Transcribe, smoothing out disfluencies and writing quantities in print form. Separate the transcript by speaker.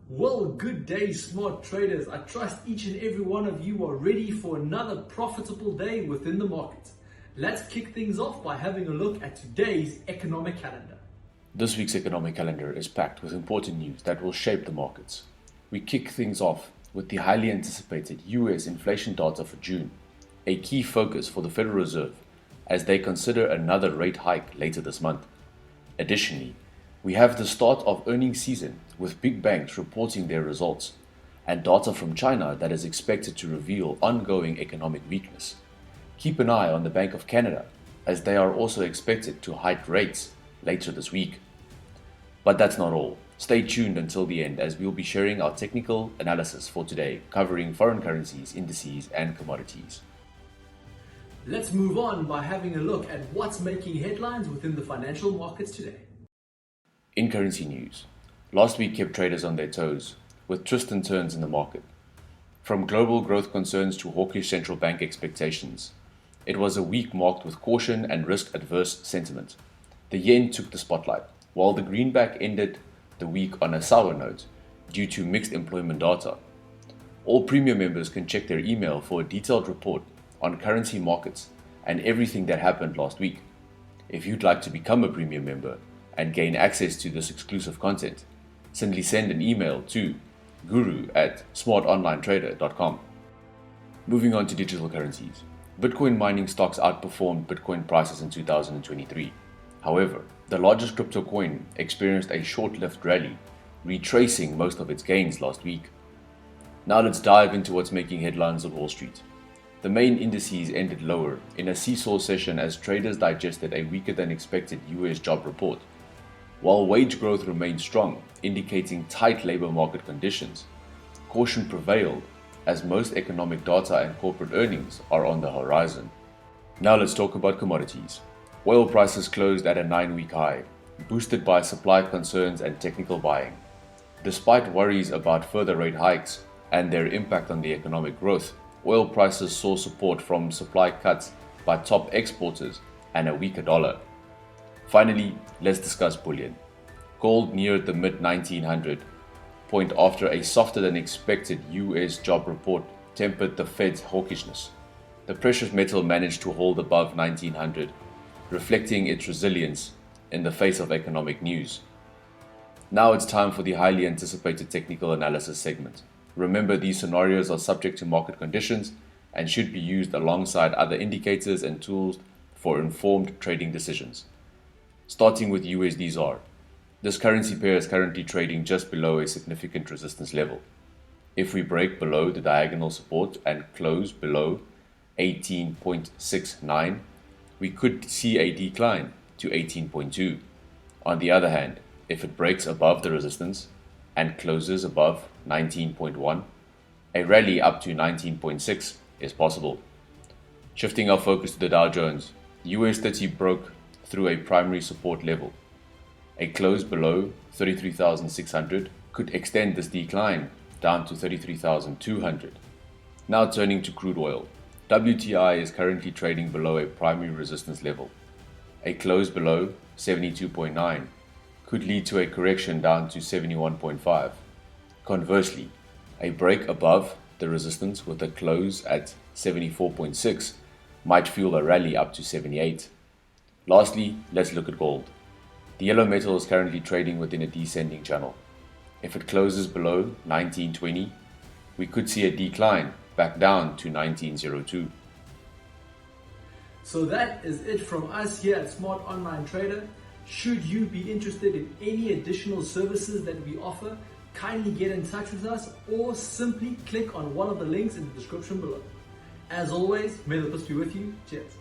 Speaker 1: Well, good day, smart traders. I trust each and every one of you are ready for another profitable day within the market. Let's kick things off by having a look at today's economic calendar.
Speaker 2: This week's economic calendar is packed with important news that will shape the markets. We kick things off with the highly anticipated US inflation data for June, a key focus for the Federal Reserve as they consider another rate hike later this month. Additionally, we have the start of earnings season with big banks reporting their results and data from China that is expected to reveal ongoing economic weakness. Keep an eye on the Bank of Canada as they are also expected to hike rates later this week. But that's not all. Stay tuned until the end as we'll be sharing our technical analysis for today, covering foreign currencies, indices, and commodities.
Speaker 1: Let's move on by having a look at what's making headlines within the financial markets today.
Speaker 2: In currency news, last week kept traders on their toes, with twists and turns in the market. From global growth concerns to hawkish central bank expectations, it was a week marked with caution and risk-adverse sentiment. The yen took the spotlight, while the greenback ended the week on a sour note due to mixed employment data. All premium members can check their email for a detailed report on currency markets and everything that happened last week. If you'd like to become a premium member and gain access to this exclusive content, simply send an email to guru@smartonlinetrader.com. Moving on to digital currencies. Bitcoin mining stocks outperformed Bitcoin prices in 2023. However, the largest crypto coin experienced a short-lived rally, retracing most of its gains last week. Now let's dive into what's making headlines on Wall Street. The main indices ended lower in a seesaw session as traders digested a weaker than expected US job report. While wage growth remained strong, indicating tight labor market conditions, caution prevailed as most economic data and corporate earnings are on the horizon. Now let's talk about commodities. Oil prices closed at a 9-week high, boosted by supply concerns and technical buying. Despite worries about further rate hikes and their impact on the economic growth, oil prices saw support from supply cuts by top exporters and a weaker dollar. Finally, let's discuss bullion. Gold neared the mid-1900 point after a softer than expected US job report tempered the Fed's hawkishness. The precious metal managed to hold above 1900, reflecting its resilience in the face of economic news. Now it's time for the highly anticipated technical analysis segment. Remember, these scenarios are subject to market conditions and should be used alongside other indicators and tools for informed trading decisions. Starting with USD ZAR. This currency pair is currently trading just below a significant resistance level. If we break below the diagonal support and close below 18.69, we could see a decline to 18.2. On the other hand, if it breaks above the resistance and closes above 19.1, a rally up to 19.6 is possible. Shifting our focus to the Dow Jones, US 30 broke through a primary support level. A close below 33,600 could extend this decline down to 33,200. Now turning to crude oil. WTI is currently trading below a primary resistance level. A close below 72.9 could lead to a correction down to 71.5. Conversely, a break above the resistance with a close at 74.6 might fuel a rally up to 78. Lastly, let's look at gold. The yellow metal is currently trading within a descending channel. If it closes below 1920, we could see a decline back down to 1902.
Speaker 1: So that is it from us here at Smart Online Trader. Should you be interested in any additional services that we offer, kindly get in touch with us or simply click on one of the links in the description below. As always, may the peace be with you. Cheers.